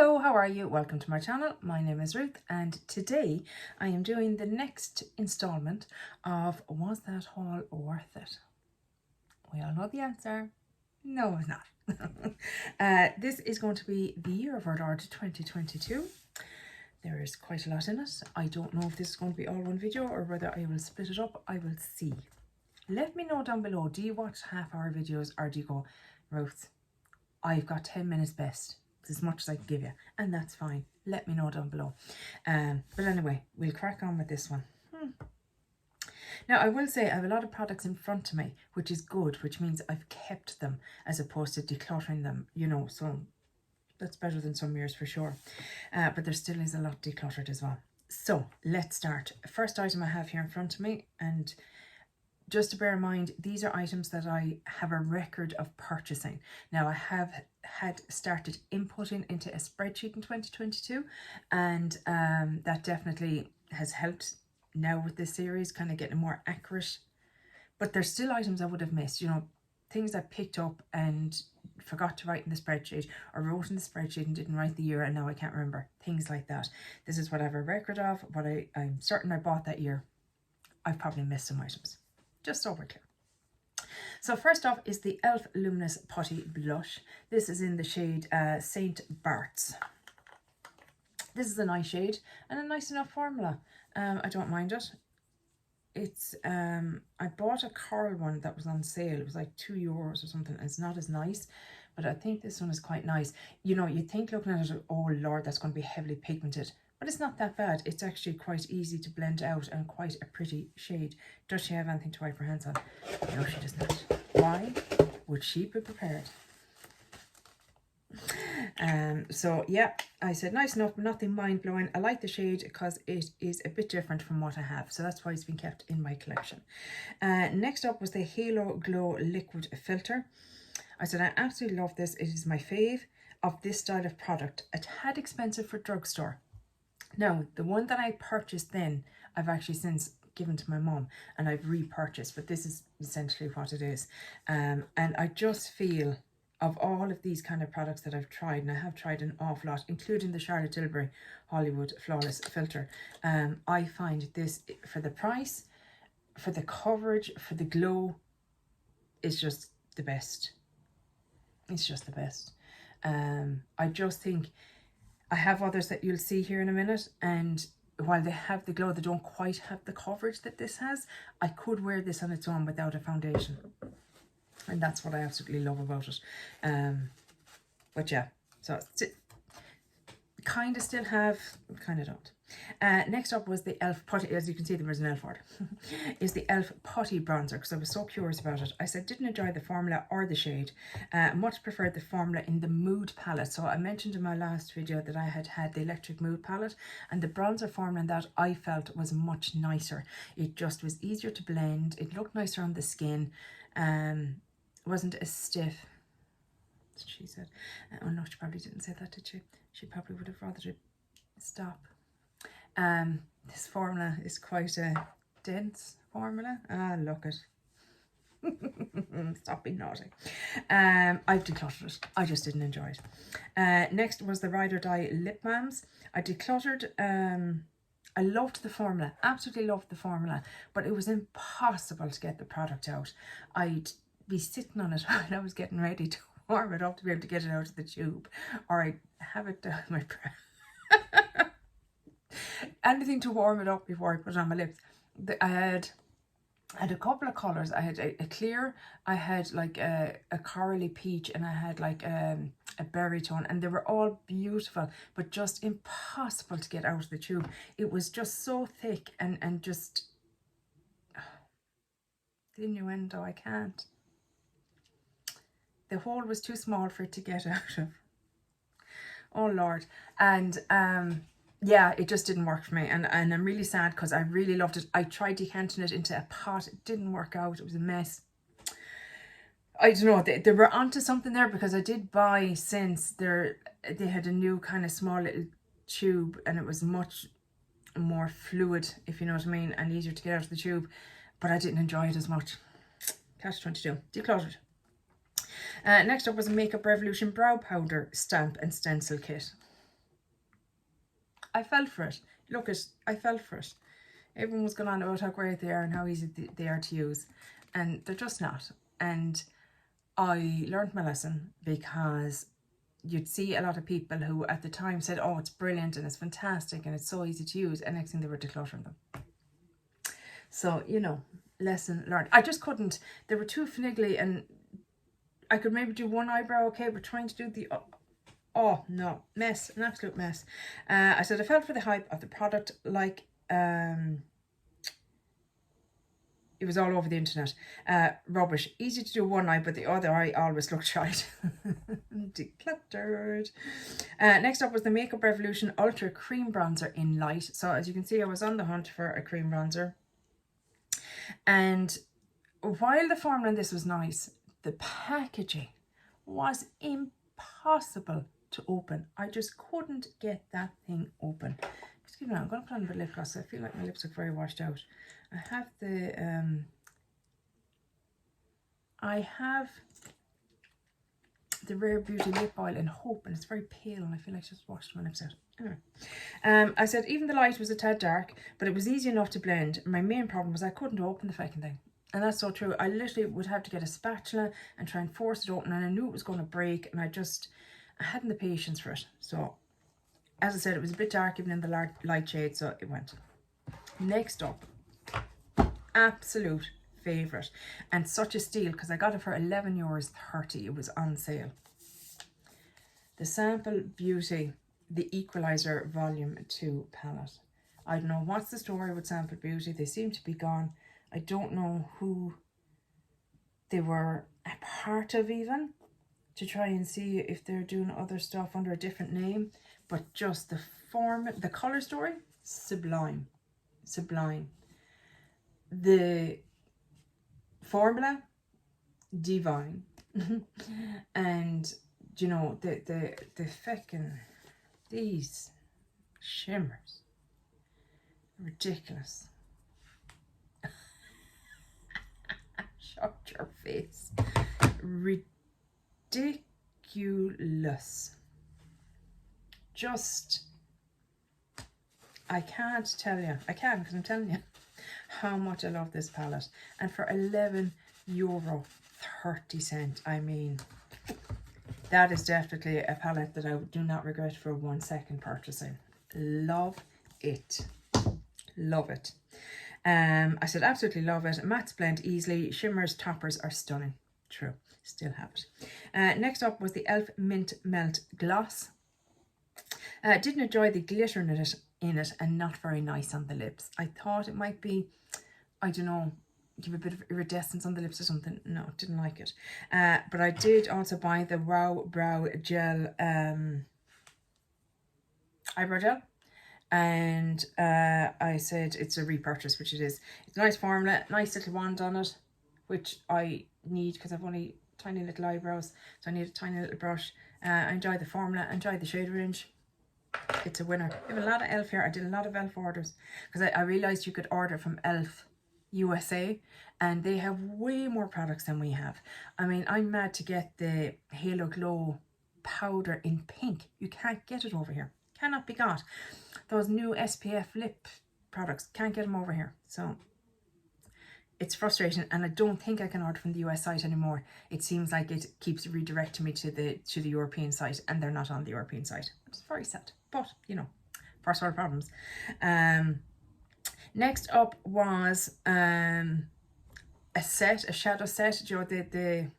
Hello, how are you? Welcome to my channel. My name is Ruth and today I am doing the next installment of Was That Haul Worth It? We all know the answer. No, it's not. This is going to be the year of our Lord 2022. There is quite a lot in it. I don't know if this is going to be all one video or whether I will split it up. I will see. Let me know down below. Do you watch half-hour videos or do you go, Ruth, I've got 10 minutes best. As much as I can give you, and that's fine. Let me know down below. But anyway, we'll crack on with this one. Now, I will say I have a lot of products in front of me, which is good, which means I've kept them as opposed to decluttering them, you know, so that's better than some years for sure. But there still is a lot decluttered as well. So let's start. First item I have here in front of me, and just to bear in mind, these are items that I have a record of purchasing. Now, I have had started inputting into a spreadsheet in 2022, and that definitely has helped now with this series, kind of getting more accurate. But there's still items I would have missed, you know, things I picked up and forgot to write in the spreadsheet, or wrote in the spreadsheet and didn't write the year and now I can't remember. Things like that. This is what I have a record of, what I'm certain I bought that year. I've probably missed some items. Just so we're clear. So first off is the e.l.f. Luminous Putty Blush. This is in the shade Saint Bart's. This is a nice shade and a nice enough formula. I don't mind it. It's I bought a coral one that was on sale. It was like €2 or something. It's not as nice, but I think this one is quite nice. You know, you think looking at it, oh Lord, that's going to be heavily pigmented. But it's not that bad. It's actually quite easy to blend out and quite a pretty shade. Does she have anything to wipe her hands on? No, she does not. Why would she be prepared? So yeah, I said nice enough, but nothing mind-blowing. I like the shade because it is a bit different from what I have. So that's why it's been kept in my collection. Next up was the Halo Glow Liquid Filter. I said I absolutely love this. It is my fave of this style of product. A tad expensive for drugstore. Now, the one that I purchased then, I've actually since given to my mom and I've repurchased, but this is essentially what it is. And I just feel of all of these kind of products that I've tried, and I have tried an awful lot, including the Charlotte Tilbury Hollywood Flawless Filter, I find this, for the price, for the coverage, for the glow, is just the best. It's just the best. I just think, I have others that you'll see here in a minute, and while they have the glow, they don't quite have the coverage that this has. I could wear this on its own without a foundation, and that's what I absolutely love about it. But yeah, so kind of still have, kind of don't. Next up was the e.l.f. Putty, as you can see there was an e.l.f. word, is the e.l.f. Putty Bronzer, because I was so curious about it. I said didn't enjoy the formula or the shade, much preferred the formula in the Mood palette. So I mentioned in my last video that I had the Electric Mood palette, and the bronzer formula in that I felt was much nicer. It just was easier to blend, it looked nicer on the skin, wasn't as stiff, she said. Oh no, she probably didn't say that, did she? She probably would have rather stop. This formula is quite a dense formula. Ah, look it. Stop being naughty. I've decluttered it. I just didn't enjoy it. Next was the Ride or Die Lip Balms. I decluttered. I loved the formula. Absolutely loved the formula. But it was impossible to get the product out. I'd be sitting on it while I was getting ready to warm it up to be able to get it out of the tube. Or I'd have it down my breath. Anything to warm it up before I put it on my lips. I had a couple of colours. I had a clear, I had like a corally peach, and I had like a berry tone, and they were all beautiful, but just impossible to get out of the tube. It was just so thick and just the innuendo, I can't. The hole was too small for it to get out of. Oh Lord. And yeah, it just didn't work for me, and I'm really sad because I really loved it. I tried decanting it into a pot. It didn't work out. It was a mess. I don't know, they were onto something there, because I did buy since they had a new kind of small little tube, and it was much more fluid, if you know what I mean, and easier to get out of the tube, but I didn't enjoy it as much. Catch-22, decluttered. Next up was a Makeup Revolution Brow Powder Stamp and Stencil Kit. I fell for it. Look, I fell for it. Everyone was going on about how great they are and how easy they are to use. And they're just not. And I learned my lesson, because you'd see a lot of people who at the time said, oh, it's brilliant and it's fantastic and it's so easy to use. And next thing they were decluttering them. So, you know, lesson learned. I just couldn't. They were too finiggly, and I could maybe do one eyebrow okay, but trying to do the... Oh, no. Mess. An absolute mess. I said I fell for the hype of the product, like... it was all over the internet. Rubbish. Easy to do one eye, but the other eye always looked shite. Decluttered. Next up was the Makeup Revolution Ultra Cream Bronzer in Light. So as you can see, I was on the hunt for a cream bronzer. And while the formula in this was nice, the packaging was impossible to open. I just couldn't get that thing open. Excuse me, I'm going to put on a bit of lip gloss. I feel like my lips look very washed out. I have the Rare Beauty lip oil in Hope, and it's very pale, and I feel like I just washed my lips out. Anyway, I said even the light was a tad dark, but it was easy enough to blend. My main problem was I couldn't open the fucking thing. And that's so true. I literally would have to get a spatula and try and force it open, and I knew it was going to break, and I hadn't the patience for it. So, as I said, it was a bit dark even in the light shade, so it went. Next up, absolute favourite, and such a steal, because I got it for €11.30. It was on sale. The Sample Beauty, the Equalizer Volume 2 palette. I don't know what's the story with Sample Beauty. They seem to be gone. I don't know who they were a part of even, to try and see if they're doing other stuff under a different name. But just the colour story, sublime. Sublime. The formula, divine. And you know, the feckin', these shimmers, ridiculous. Shut your face. Ridiculous. Just, I can't tell you. I can, because I'm telling you how much I love this palette. And for €11.30, I mean, that is definitely a palette that I do not regret for 1 second purchasing. Love it. Love it. I said absolutely love it. Mattes blend easily. Shimmers, toppers are stunning. True. Still have it. Next up was the e.l.f. Mint Melt Gloss. Didn't enjoy the glitter in it and not very nice on the lips. I thought it might be, I don't know, give a bit of iridescence on the lips or something. No, didn't like it. But I did also buy the Wow Brow Gel eyebrow gel. And I said it's a repurchase, which it is. It's a nice formula, nice little wand on it, which I need because I've only tiny little eyebrows, so I need a tiny little brush. I enjoy the formula, enjoy the shade range. It's a winner. I have a lot of e.l.f. here. I did a lot of e.l.f. orders because I realised you could order from e.l.f. USA, and they have way more products than we have. I mean, I'm mad to get the Halo Glow powder in pink. You can't get it over here. Cannot be got. Those new SPF lip products, can't get them over here. So it's frustrating, and I don't think I can order from the US site anymore. It seems like it keeps redirecting me to the European site, and they're not on the European site. It's very sad, but you know, first world problems. Next up was a shadow set. Do you know the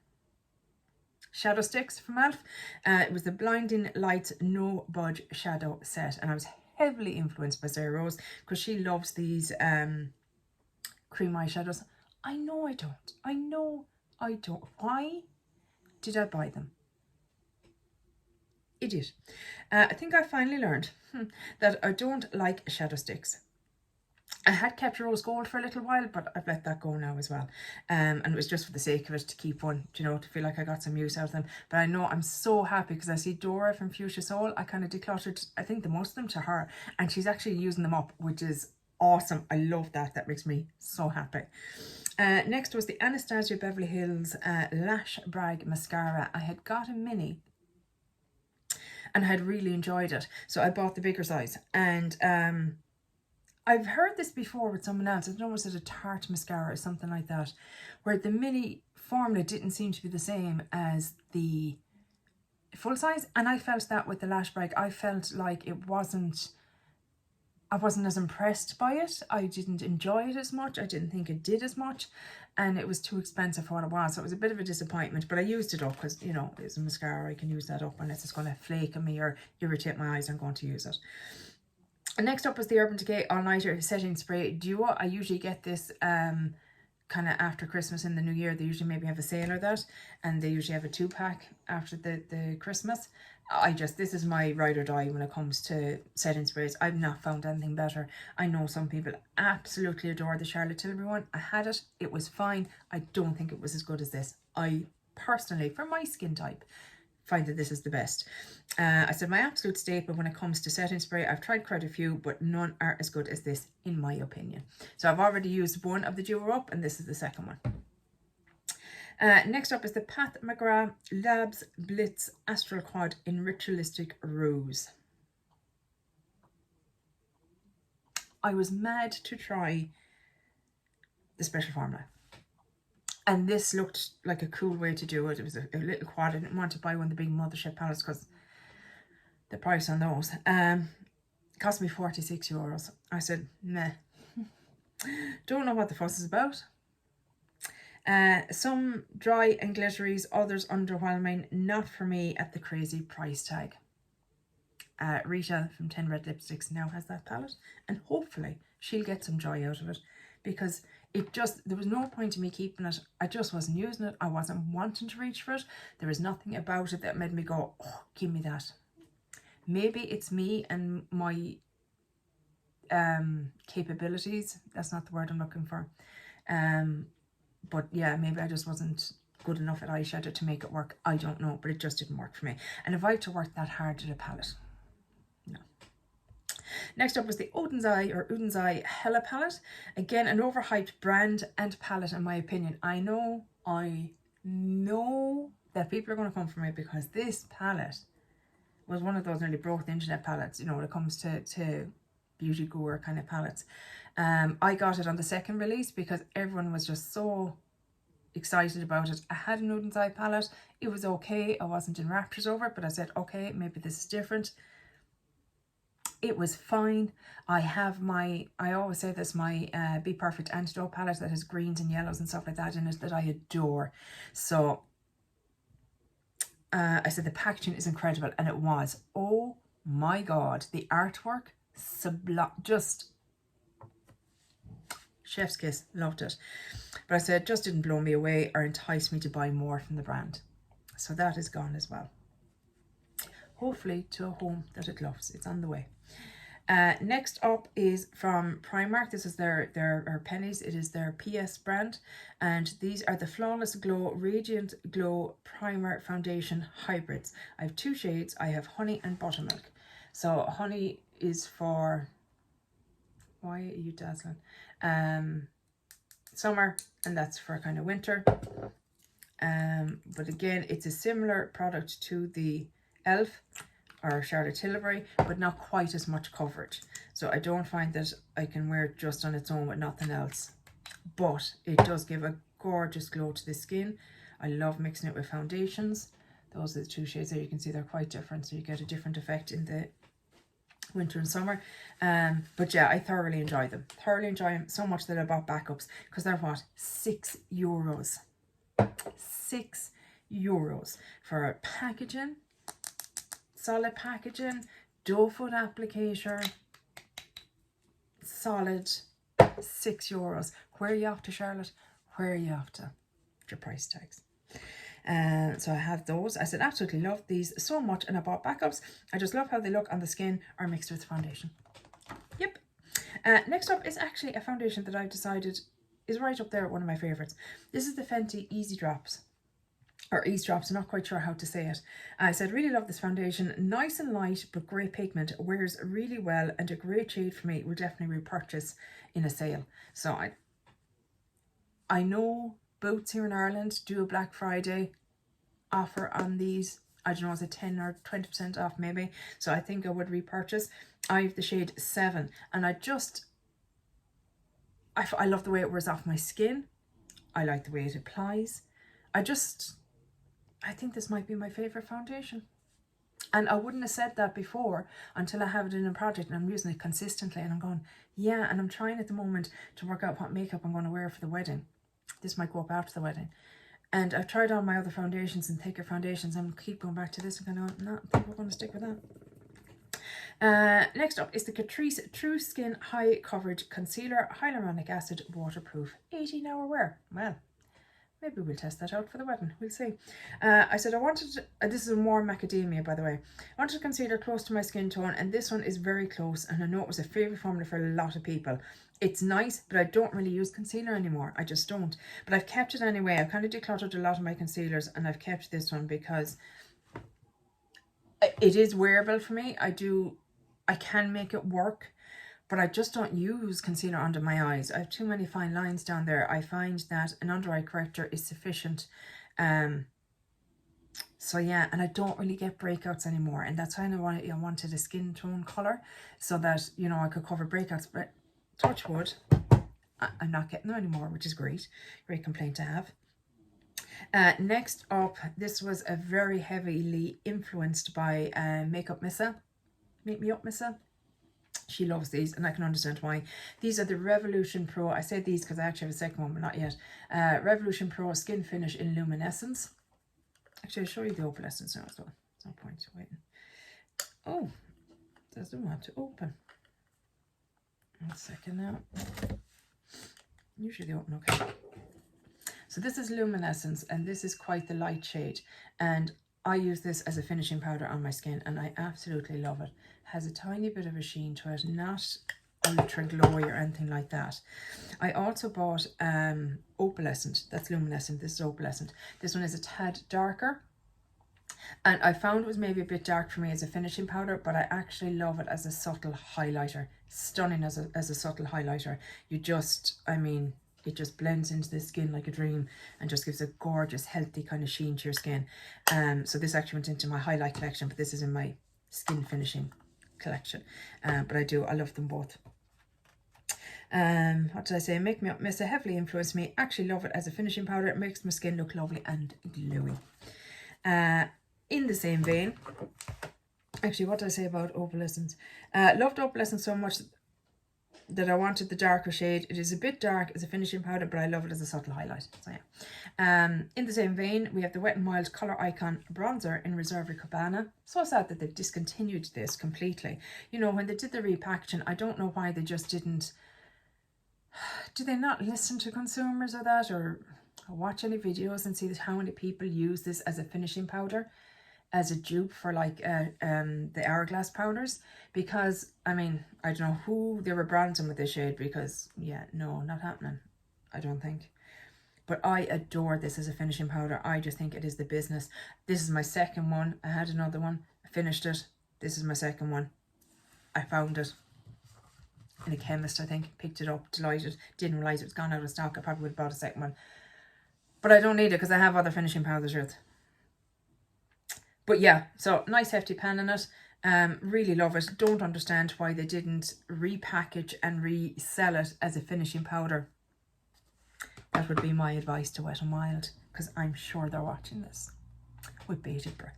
shadow sticks from e.l.f. It was the Blinding Lights No Budge shadow set, and I was heavily influenced by Sarah Rose because she loves these cream eyeshadows. I know I don't. Why did I buy them? Idiot. I think I finally learned that I don't like shadow sticks. I had kept Rose Gold for a little while, but I've let that go now as well. And it was just for the sake of it, to keep one, you know, to feel like I got some use out of them. But I know I'm so happy because I see Dora from Fuchsia Soul. I kind of decluttered, I think, the most of them to her, and she's actually using them up, which is awesome. I love that. That makes me so happy. Next was the Anastasia Beverly Hills Lash Brag Mascara. I had got a mini, and I had really enjoyed it. So I bought the bigger size. And I've heard this before with someone else. I don't know, was it a Tarte mascara or something like that, where the mini formula didn't seem to be the same as the full size. And I felt that with the Lash Bag. I felt like I wasn't as impressed by it. I didn't enjoy it as much. I didn't think it did as much, and it was too expensive for what it was. So it was a bit of a disappointment, but I used it up because, you know, it's a mascara. I can use that up unless it's going to flake on me or irritate my eyes. I'm going to use it. And next up was the Urban Decay All Nighter Setting Spray Duo. I usually get this kind of after Christmas and the New Year. They usually maybe have a sale or that, and they usually have a 2-pack after the Christmas. This is my ride or die when it comes to setting sprays. I've not found anything better. I know some people absolutely adore the Charlotte Tilbury one. I had it. It was fine. I don't think it was as good as this. I personally, for my skin type, find that this is the best. I said my absolute staple when it comes to setting spray. I've tried quite a few, but none are as good as this, in my opinion. So I've already used one of the Duo Up, and this is the second one. Next up is the Pat McGrath Labs Blitz Astral Quad in Ritualistic Rose. I was mad to try the special formula, and this looked like a cool way to do it. It was a little quad. I didn't want to buy one of the big mothership palettes because the price on those cost me €46. I said, meh. Don't know what the fuss is about. Some dry and glitteries, others underwhelming. Not for me at the crazy price tag. Rita from 10 Red Lipsticks now has that palette, and hopefully she'll get some joy out of it, because there was no point in me keeping it. I just wasn't using it. I wasn't wanting to reach for it. There was nothing about it that made me go, oh, give me that. Maybe it's me and my capabilities. That's not the word I'm looking for. But yeah, maybe I just wasn't good enough at eyeshadow to make it work. I don't know, but it just didn't work for me. And if I had to work that hard at a palette, no. Next up was the Udenzai Hella palette. Again, an overhyped brand and palette in my opinion. I know that people are going to come for me, because this palette was one of those nearly broke the internet palettes, you know, when it comes to beauty guru kind of palettes. I got it on the second release because everyone was just so excited about it. I had an Udenzai palette. It was okay. I wasn't in raptures over it, but I said, okay, maybe this is different. It was fine. I always say this, my Be Perfect Antidote palette that has greens and yellows and stuff like that in it that I adore. So I said the packaging is incredible, and it was. Oh my God, the artwork, sublime, just chef's kiss, loved it. But I said it just didn't blow me away or entice me to buy more from the brand. So that is gone as well. Hopefully to a home that it loves. It's on the way. Next up is from Primark. This is their pennies. It is their PS brand, and these are the Flawless Glow Radiant Glow Primer Foundation Hybrids. I have 2 shades. I have Honey and Buttermilk. So Honey is for, why are you dazzling? Summer, and that's for kind of winter. But again, it's a similar product to the e.l.f. or Charlotte Tilbury, but not quite as much coverage. So I don't find that I can wear it just on its own with nothing else. But it does give a gorgeous glow to the skin. I love mixing it with foundations. Those are the 2 shades there. You can see they're quite different, so you get a different effect in the winter and summer. But yeah, I thoroughly enjoy them. Thoroughly enjoy them so much that I bought backups, because they're what? €6. €6 for packaging. Solid packaging, doe foot applicator, solid, €6. Where are you off to, Charlotte? Where are you off to? Your price tags. So I have those. I said absolutely love these so much, and I bought backups. I just love how they look on the skin or mixed with foundation. Yep. Next up is actually a foundation that I've decided is right up there, one of my favorites. This is the Fenty Easy Drops. Or Ease Drops, I'm not quite sure how to say it. I said, really love this foundation. Nice and light, but great pigment. Wears really well, and a great shade for me. Will definitely repurchase in a sale. So I know Boots here in Ireland do a Black Friday offer on these. I don't know, is it 10 or 20% off maybe? So I think I would repurchase. I have the shade 7, and I love the way it wears off my skin. I like the way it applies. I think this might be my favourite foundation. And I wouldn't have said that before until I have it in a project and I'm using it consistently and I'm going, yeah, and I'm trying at the moment to work out what makeup I'm going to wear for the wedding. This might go up after the wedding. And I've tried on my other foundations and thicker foundations and keep going back to this and going, no, I think we're going to stick with that. Next up is the Catrice True Skin High Coverage Concealer Hyaluronic Acid Waterproof 18-hour wear. Well, maybe we'll test that out for the wedding. We'll see. I said I wanted, this is a more macadamia by the way. I wanted a concealer close to my skin tone, and this one is very close, and I know it was a favourite formula for a lot of people. It's nice, but I don't really use concealer anymore. I just don't. But I've kept it anyway. I've kind of decluttered a lot of my concealers, and I've kept this one because it is wearable for me. I can make it work, but I just don't use concealer under my eyes. I have too many fine lines down there. I find that an under eye corrector is sufficient. So yeah, and I don't really get breakouts anymore, and that's kind of why I wanted a skin tone colour, so that, you know, I could cover breakouts. But touch wood, I'm not getting them anymore, which is great. Great complaint to have. Next up, this was a very heavily influenced by Makeup Missa. Make Me Up Missa. She loves these, and I can understand why. These are the Revolution Pro. I said these because I actually have a second one, but not yet. Revolution Pro Skin Finish in Luminescence. Actually, I'll show you the opalescence now as well. There's no point waiting. Oh, doesn't want to open. 1 second now. Usually they open okay. So this is Luminescence, and this is quite the light shade. And I use this as a finishing powder on my skin, and I absolutely love it. Has a tiny bit of a sheen to it, not ultra glowy or anything like that. I also bought Opalescent. That's Luminescent. This is Opalescent. This one is a tad darker, and I found it was maybe a bit dark for me as a finishing powder, but I actually love it as a subtle highlighter. Stunning as a subtle highlighter. It just blends into the skin like a dream and just gives a gorgeous, healthy kind of sheen to your skin. So this actually went into my highlight collection, but this is in my skin finishing collection. But I love them both. What did I say? Make Me Up Missa heavily influenced me. Actually love it as a finishing powder. It makes my skin look lovely and glowy. In the same vein, actually, what did I say about Opalescence? Loved Opalescence so much that I wanted the darker shade. It is a bit dark as a finishing powder, but I love it as a subtle highlight. So yeah. In the same vein, we have the Wet n Wild Colour Icon Bronzer in Reserve Cabana. So sad that they've discontinued this completely. You know, when they did the repackaging, I don't know why they just didn't. Do they not listen to consumers or that, or watch any videos and see how many people use this as a finishing powder, as a dupe for like the Hourglass powders? Because I mean, I don't know who they were branding with this shade, because yeah, no, not happening, I don't think. But I adore this as a finishing powder. I just think it is the business. This is my second one. I had another one, I finished it. This is my second one. I found it in a chemist, I think, picked it up, delighted, didn't realise it was gone out of stock. I probably would have bought a second one, but I don't need it because I have other finishing powders with. But yeah, so nice hefty pan in it. Really love it. Don't understand why they didn't repackage and resell it as a finishing powder. That would be my advice to Wet n Wild, because I'm sure they're watching this with bated breath.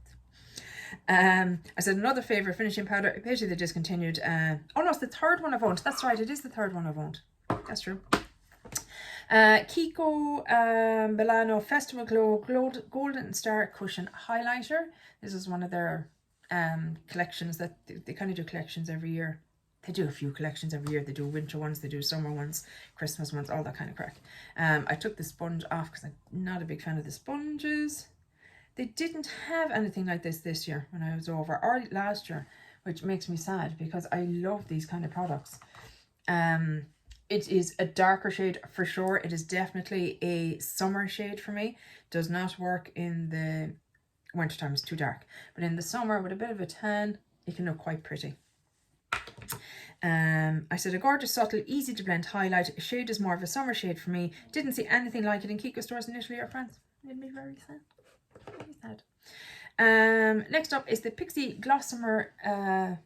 I said another favourite finishing powder. Basically they discontinued. Oh no, it's the third one I've owned. That's right, it is the third one I've owned. That's true. Kiko Milano Festival Glow Golden Star Cushion Highlighter. This is one of their collections that they kind of do collections every year. They do a few collections every year. They do winter ones, they do summer ones, Christmas ones, all that kind of crack. I took the sponge off because I'm not a big fan of the sponges. They didn't have anything like this year when I was over, or last year, which makes me sad because I love these kind of products. It is a darker shade for sure. It is definitely a summer shade for me. Does not work in the winter time, it's too dark. But in the summer with a bit of a tan, it can look quite pretty. I said a gorgeous, subtle, easy to blend highlight. Shade is more of a summer shade for me. Didn't see anything like it in Kiko stores in Italy or France. Made me very sad. Very sad. Next up is the Pixie Glossomer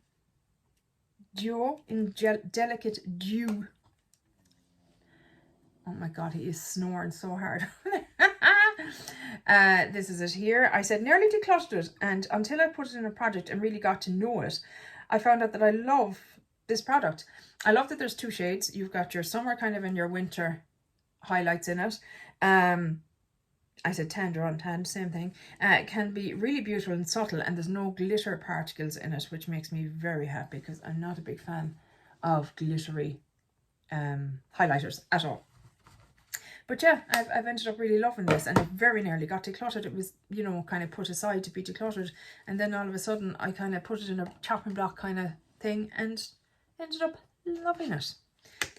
Duo in Delicate Dew. Oh my god, he is snoring so hard. This is it here. I said nearly decluttered it, and until I put it in a project and really got to know it, I found out that I love this product. I love that there's two shades. You've got your summer kind of and your winter highlights in it. I said tender on tan, same thing. It can be really beautiful and subtle, and there's no glitter particles in it, which makes me very happy because I'm not a big fan of glittery highlighters at all. But yeah, I've ended up really loving this, and it very nearly got decluttered. It was, you know, kind of put aside to be decluttered, and then all of a sudden I kind of put it in a chopping block kind of thing and ended up loving it.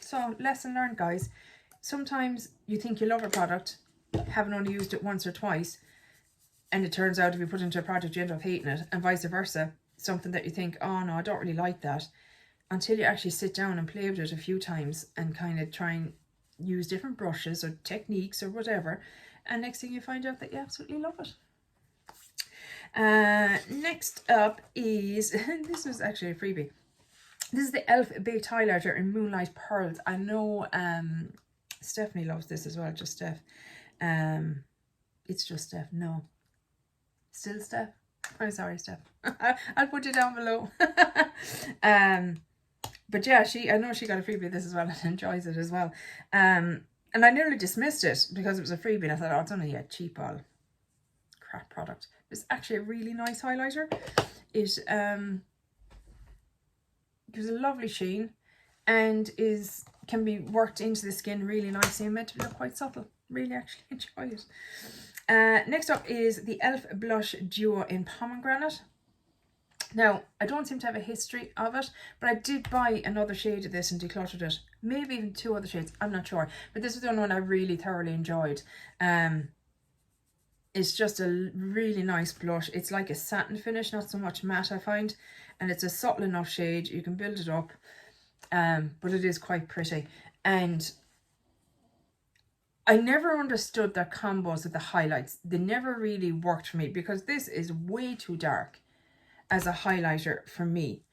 So lesson learned, guys. Sometimes you think you love a product, haven't only used it once or twice, and it turns out if you put it into a project you end up hating it, and vice versa. Something that you think, oh no, I don't really like that, until you actually sit down and play with it a few times and kind of try and use different brushes or techniques or whatever, and next thing you find out that you absolutely love it. Next up is, this was actually a freebie. This is the e.l.f. Baked Highlighter in Moonlight Pearls. I know Stephanie loves this as well, just Steph. It's just Steph, no. Still Steph? I'm sorry, Steph. I'll put you down below. But yeah, I know she got a freebie of this as well and enjoys it as well. And I nearly dismissed it because it was a freebie, and I thought, oh, it's only a cheap all crap product. It's actually a really nice highlighter. It gives a lovely sheen and can be worked into the skin really nicely and meant to look quite subtle. Really actually enjoy it. Next up is the e.l.f. Blush Duo in Pomegranate. Now, I don't seem to have a history of it, but I did buy another shade of this and decluttered it. Maybe even two other shades, I'm not sure. But this was the only one I really thoroughly enjoyed. It's just a really nice blush. It's like a satin finish, not so much matte, I find. And it's a subtle enough shade. You can build it up, but it is quite pretty. And I never understood their combos with the highlights. They never really worked for me because this is way too dark as a highlighter for me,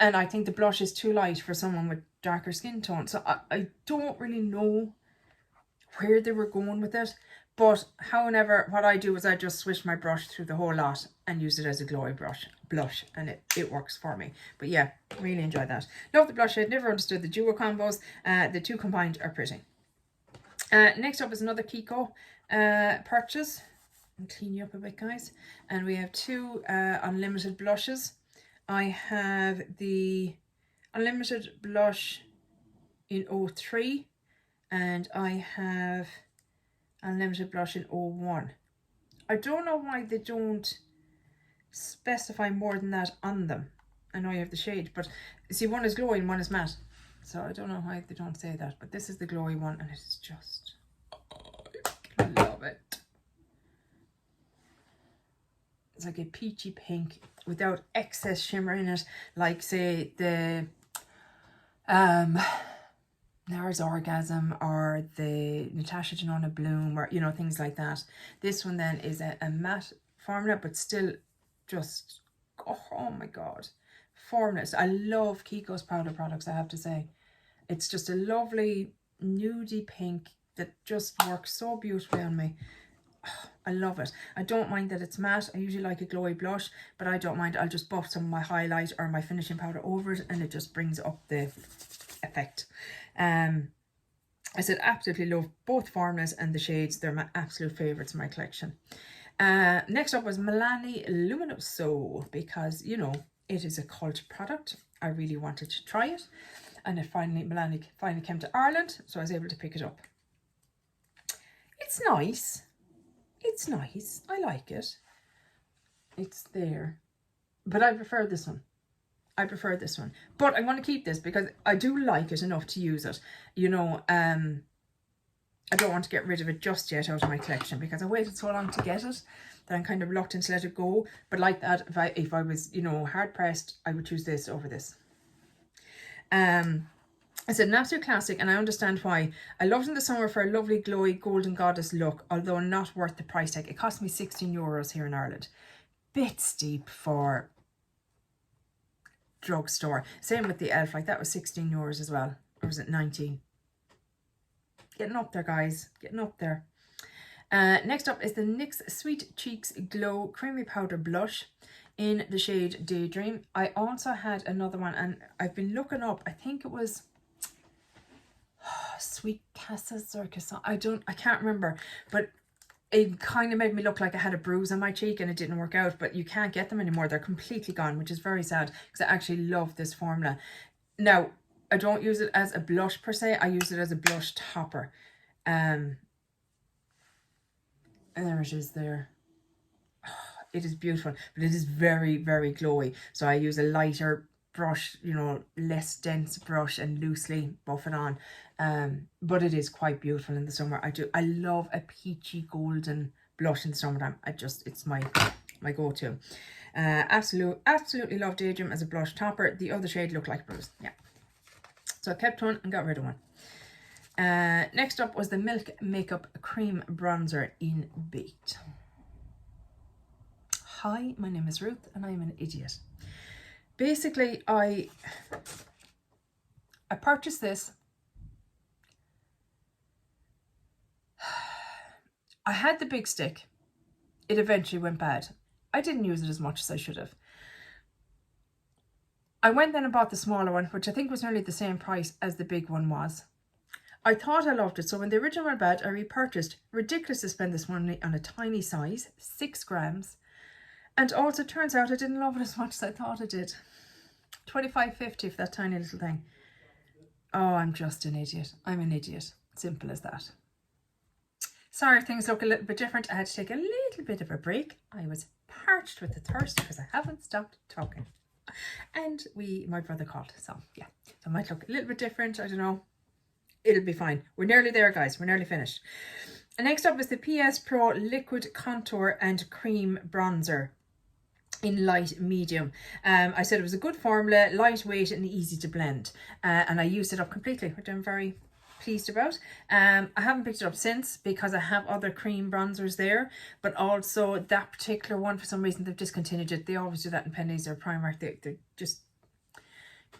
and I think the blush is too light for someone with darker skin tone. So I don't really know where they were going with it, but however, what I do is I just swish my brush through the whole lot and use it as a glowy blush, and it works for me. But yeah, really enjoyed that. Love the blush shade. Never understood the duo combos. The two combined are pretty. Next up is another Kiko purchase. And clean you up a bit, guys. And we have two unlimited blushes. I have the unlimited blush in 03 and I have unlimited blush in 01. I don't know why they don't specify more than that on them. I know you have the shade, but see, one is glowy and one is matte, so I don't know why they don't say that. But this is the glowy one, and it's just, oh, I love it. It's like a peachy pink without excess shimmer in it, like say the NARS Orgasm or the Natasha Denona Bloom, or you know, things like that. This one then is a matte formula, but still just, oh my god, formless. I love Kiko's powder products, I have to say. It's just a lovely nudie pink that just works so beautifully on me. Oh, I love it. I don't mind that it's matte. I usually like a glowy blush, but I don't mind. I'll just buff some of my highlight or my finishing powder over it, and it just brings up the effect. I said absolutely love both formulas and the shades. They're my absolute favourites in my collection. Next up was Milani Luminoso, because, you know, it is a cult product. I really wanted to try it, and Milani finally came to Ireland, so I was able to pick it up. It's nice. It's nice. I like it. It's there. But I prefer this one. I prefer this one. But I want to keep this because I do like it enough to use it. You know, I don't want to get rid of it just yet out of my collection because I waited so long to get it that I'm kind of reluctant to let it go. But like that, if I was, you know, hard pressed, I would choose this over this. It's an absolute classic, and I understand why. I loved it in the summer for a lovely glowy golden goddess look, although not worth the price tag. It cost me €16 here in Ireland. bit steep for drugstore. Same with the e.l.f. Like that was 16 euros as well. Or was it 19? Getting up there, guys. Getting up there. Next up is the NYX Sweet Cheeks Glow Creamy Powder Blush in the shade Daydream. I also had another one, and I've been looking up. I think it was Sweet Cassis or Cassis. I can't remember. But it kind of made me look like I had a bruise on my cheek, and it didn't work out. But you can't get them anymore. They're completely gone, which is very sad because I actually love this formula. Now, I don't use it as a blush per se. I use it as a blush topper. And there it is there. Oh, it is beautiful, but it is very, very glowy. So I use a lighter brush, you know, less dense brush, and loosely buff it on. But it is quite beautiful in the summer. I love a peachy golden blush in the summertime. It's my go-to. Absolutely love Daydream as a blush topper. The other shade looked like bruise. Yeah. So I kept one and got rid of one. Next up was the Milk Makeup Cream Bronzer in Baked. Hi, my name is Ruth and I'm an idiot. Basically, I purchased this. I had the big stick. It eventually went bad. I didn't use it as much as I should have. I went then and bought the smaller one, which I think was nearly the same price as the big one was. I thought I loved it, so when the original went bad, I repurchased. Ridiculous to spend this money on a tiny size, 6 grams. And also, it turns out I didn't love it as much as I thought I did. $25.50 for that tiny little thing. Oh, I'm just an idiot. I'm an idiot. Simple as that. Sorry, things look a little bit different. I had to take a little bit of a break. I was parched with the thirst because I haven't stopped talking. And my brother called, so yeah. So it might look a little bit different, I don't know. It'll be fine. We're nearly there, guys. We're nearly finished. And next up is the PS Pro Liquid Contour and Cream Bronzer in light medium. I said it was a good formula, lightweight and easy to blend. And I used it up completely, which I'm very pleased about. I haven't picked it up since because I have other cream bronzers there, but also that particular one, for some reason, they've discontinued it. They always do that in Penneys or Primark.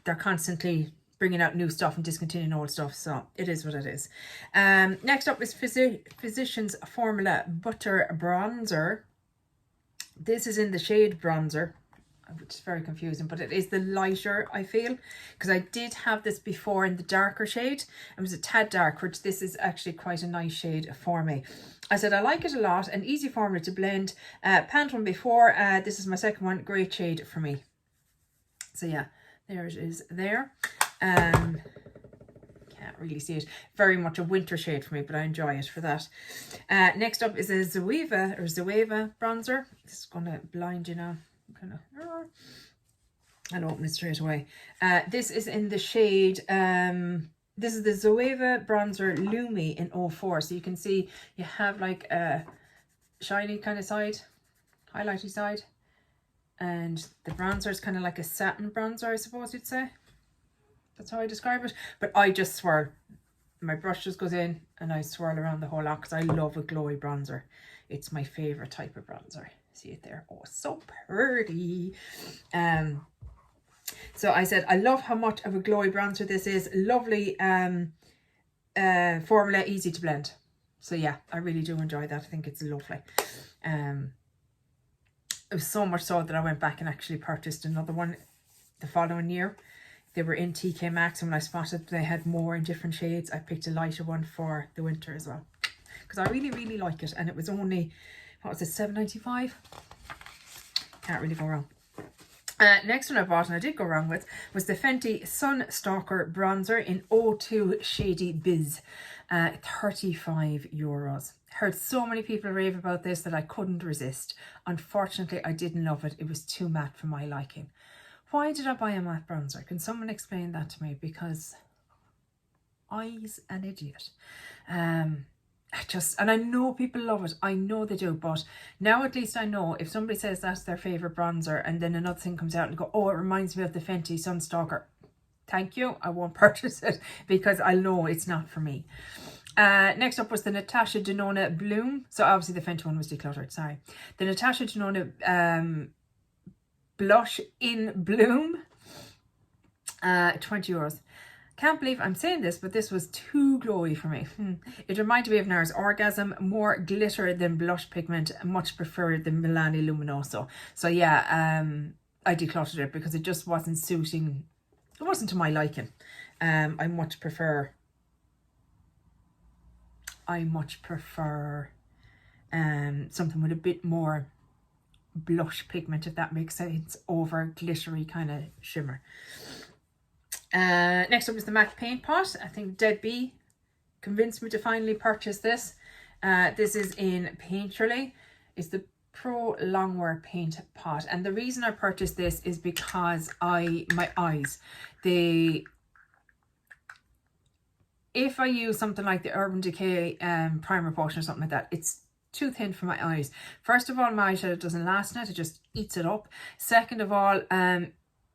They're constantly bringing out new stuff and discontinuing old stuff, so it is what it is. Next up is Physicians Formula Butter Bronzer. This is in the shade Bronzer, which is very confusing, but it is the lighter, I feel, because I did have this before in the darker shade. It was a tad dark, which this is actually quite a nice shade for me. I said I like it a lot, an easy formula to blend. Pantone before, this is my second one, great shade for me. So yeah, there it is there. Can't really see it. Very much a winter shade for me, but I enjoy it for that. Next up is a Zoeva bronzer. This is going to blind you now. I'll open it straight away. This is in the shade, this is the Zoeva bronzer Lumi in 04. So you can see you have like a shiny kind of side, highlighty side, and the bronzer is kind of like a satin bronzer, I suppose you'd say. That's how I describe it. But I just swirl. My brush just goes in and I swirl around the whole lot because I love a glowy bronzer. It's my favourite type of bronzer. See it there? Oh, so pretty. So I said I love how much of a glowy bronzer this is. Lovely formula, easy to blend. So yeah, I really do enjoy that. I think it's lovely. It was so much so that I went back and actually purchased another one the following year. They were in TK Maxx, and when I spotted they had more in different shades, I picked a lighter one for the winter as well. Because I really, really like it. And it was only, what was it, $7.95? Can't really go wrong. Next one I bought, and I did go wrong with, was the Fenty Sun Stalker Bronzer in 02 Shady Biz. €35. Heard so many people rave about this that I couldn't resist. Unfortunately, I didn't love it. It was too matte for my liking. Why did I buy a matte bronzer? Can someone explain that to me? Because I's an idiot. And I know people love it. I know they do. But now at least I know if somebody says that's their favourite bronzer and then another thing comes out and go, oh, it reminds me of the Fenty Sun Stalker. Thank you. I won't purchase it because I know it's not for me. Next up was the Natasha Denona Bloom. So obviously the Fenty one was decluttered, sorry. The Natasha Denona Blush in Bloom. €20. Can't believe I'm saying this, but this was too glowy for me. It reminded me of NARS Orgasm, more glitter than blush pigment, much preferred than Milani Luminoso. So yeah, I decluttered it because it just wasn't suiting, it wasn't to my liking. I much prefer something with a bit more blush pigment, if that makes sense, over glittery kind of shimmer. Next up is the MAC Paint Pot. I think Dead Bee convinced me to finally purchase this. This is in Painterly. It's the Pro Longwear Paint Pot. And the reason I purchased this is because my eyes, if I use something like the Urban Decay primer potion or something like that, it's too thin for my eyes. First of all, my eyeshadow doesn't last in it. It just eats it up. Second of all,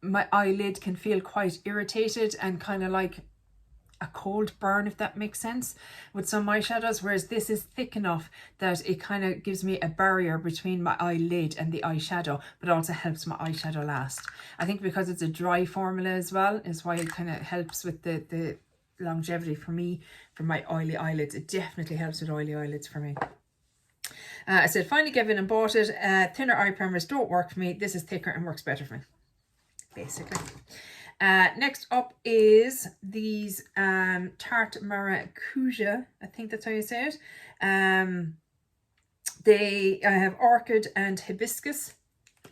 my eyelid can feel quite irritated and kind of like a cold burn, if that makes sense, with some eyeshadows, whereas this is thick enough that it kind of gives me a barrier between my eyelid and the eyeshadow, but also helps my eyeshadow last. I think because it's a dry formula as well is why it kind of helps with the longevity for me, for my oily eyelids. It definitely helps with oily eyelids for me. I said finally gave in and bought it. Thinner eye primers don't work for me. This is thicker and works better for me, basically. Next up is these Tarte Maracuja. I think that's how you say it. I have Orchid and Hibiscus,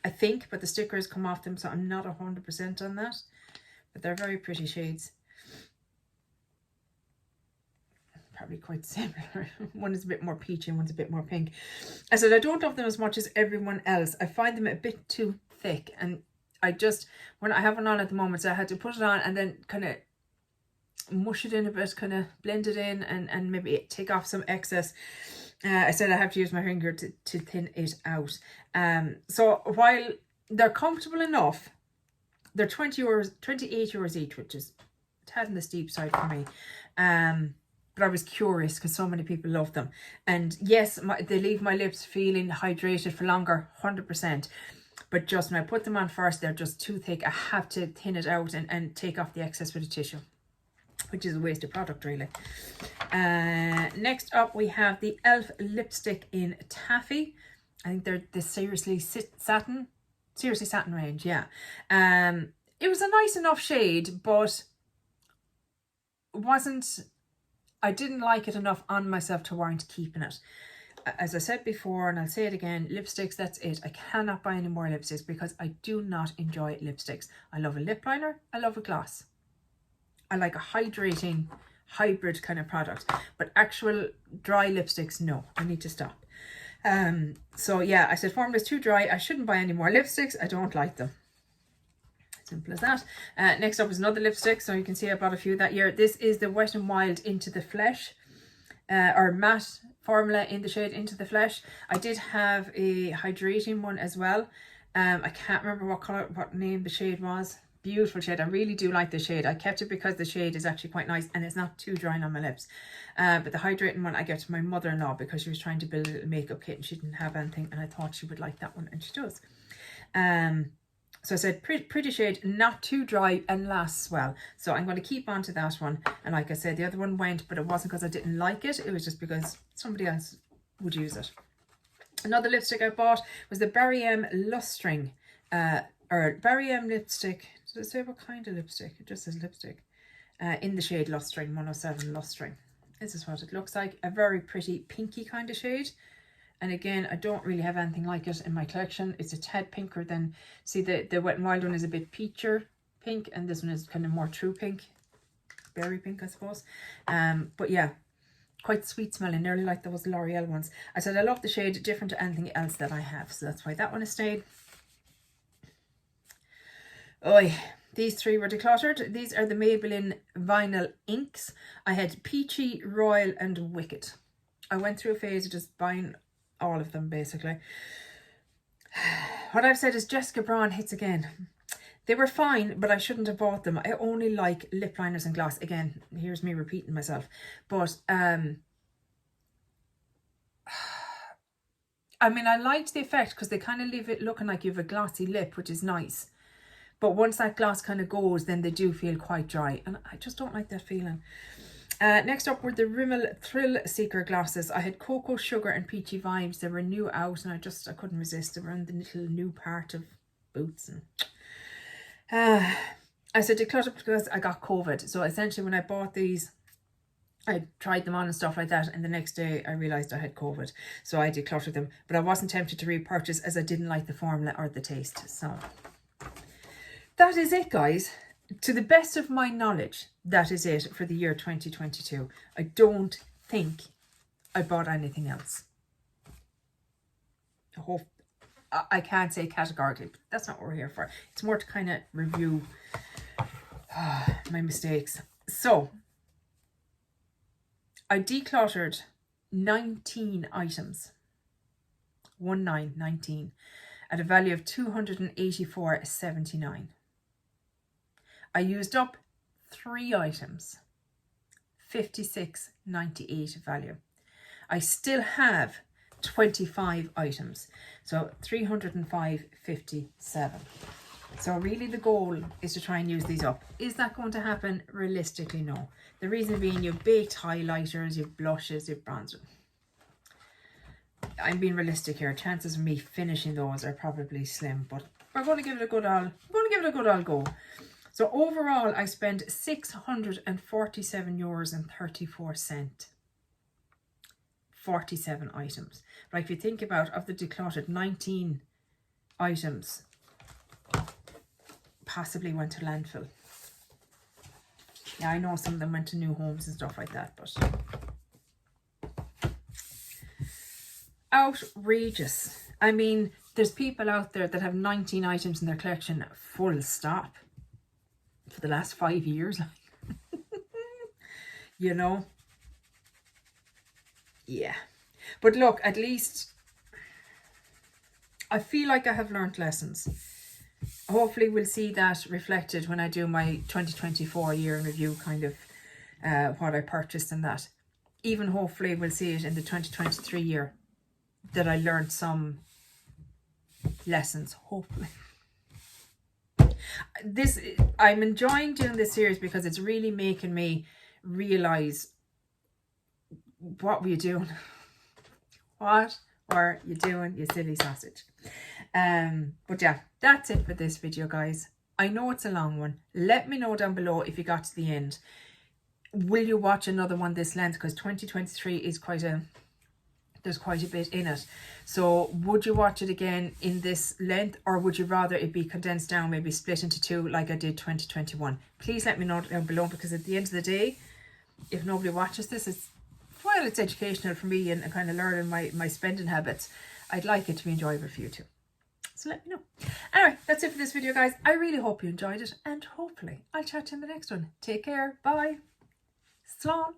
I think, but the stickers come off them, so I'm not 100% on that. But they're very pretty shades. Probably quite similar. One is a bit more peachy and one's a bit more pink. I said I don't love them as much as everyone else. I find them a bit too thick, and when I have one on at the moment, so I had to put it on and then kind of mush it in a bit, kind of blend it in and maybe take off some excess. I said I have to use my finger to thin it out. So while they're comfortable enough, they're €28 each, which is a tad on the steep side for me. But I was curious because so many people love them. And yes, they leave my lips feeling hydrated for longer, 100%. But just when I put them on first, they're just too thick. I have to thin it out and take off the excess with a tissue, which is a waste of product, really. Next up, we have the e.l.f. lipstick in Taffy. I think they're the Seriously Satin range, yeah. It was a nice enough shade, but I didn't like it enough on myself to warrant keeping it. As I said before, and I'll say it again, lipsticks, that's it. I cannot buy any more lipsticks because I do not enjoy lipsticks. I love a lip liner, I love a gloss. I like a hydrating, hybrid kind of product. But actual dry lipsticks, no, I need to stop. So yeah, I said formula's too dry. I shouldn't buy any more lipsticks. I don't like them. Simple as that. Next up is another lipstick. So you can see I bought a few that year. This is the Wet n Wild Into the Flesh, or matte formula in the shade Into the Flesh. I did have a hydrating one as well. I can't remember what name the shade was. Beautiful shade. I really do like the shade. I kept it because the shade is actually quite nice and it's not too drying on my lips. But the hydrating one I get to my mother-in-law because she was trying to build a little makeup kit and she didn't have anything, and I thought she would like that one, and she does. So I said pretty shade, not too dry and lasts well. So I'm going to keep on to that one. And like I said, the other one went, but it wasn't because I didn't like it. It was just because somebody else would use it. Another lipstick I bought was the Barry M Lustring, or Barry M lipstick. Does it say what kind of lipstick? It just says lipstick. In the shade Lustring, 107 Lustring. This is what it looks like. A very pretty pinky kind of shade. And again, I don't really have anything like it in my collection. It's a tad pinker than, see the Wet n Wild one is a bit peacher pink, and this one is kind of more true pink. Berry pink, I suppose. But yeah, quite sweet smelling, nearly like those L'Oreal ones. I said I love the shade, different to anything else that I have. So that's why that one has stayed. Oh, these three were decluttered. These are the Maybelline Vinyl Inks. I had Peachy, Royal and Wicked. I went through a phase of just buying all of them, basically. What I've said is Jessica Braun hits again. They were fine, but I shouldn't have bought them. I only like lip liners and gloss. Again, here's me repeating myself. But, I mean, I liked the effect because they kind of leave it looking like you have a glossy lip, which is nice. But once that gloss kind of goes, then they do feel quite dry. And I just don't like that feeling. Next up were the Rimmel Thrill Seeker glosses. I had Cocoa Sugar and Peachy Vibes. They were new out and I couldn't resist. They were in the little new part of Boots. And I said declutter because I got COVID. So essentially when I bought these, I tried them on and stuff like that, and the next day I realised I had COVID, so I decluttered them. But I wasn't tempted to repurchase as I didn't like the formula or the taste. So that is it, guys. To the best of my knowledge, that is it for the year 2022. I don't think I bought anything else. I can't say categorically, but that's not what we're here for. It's more to kind of review my mistakes. So I decluttered 19 items, 19, at a value of $284.79. I used up 3 items, $56.98 value. I still have 25 items, so $305.57. So really the goal is to try and use these up. Is that going to happen? Realistically, no. The reason being, you've baked highlighters, you've blushes, you've bronzer. I'm being realistic here. Chances of me finishing those are probably slim, but we're going to give it a good old go. So overall, I spent €647.34. 47 items. But if you think about, of the decluttered, 19 items possibly went to landfill. Yeah, I know some of them went to new homes and stuff like that, but outrageous. I mean, there's people out there that have 19 items in their collection, full stop, for the last 5 years. You know? Yeah. But look, at least I feel like I have learned lessons. Hopefully we'll see that reflected when I do my 2024 year in review, kind of what I purchased and that. Even hopefully we'll see it in the 2023 year that I learned some lessons, hopefully. I'm enjoying doing this series because it's really making me realise, what were you doing? What were you doing, you silly sausage? But yeah, that's it for this video, guys. I know it's a long one. Let me know down below if you got to the end. Will you watch another one this length? Because 2023 is there's quite a bit in it. So would you watch it again in this length, or would you rather it be condensed down, maybe split into 2 like I did 2021? Please let me know down below, because at the end of the day, if nobody watches this, it's educational for me and kind of learning my spending habits. I'd like it to be enjoyable for you too. So let me know. Anyway, that's it for this video, guys. I really hope you enjoyed it, and hopefully I'll chat to you in the next one. Take care. Bye. Slán.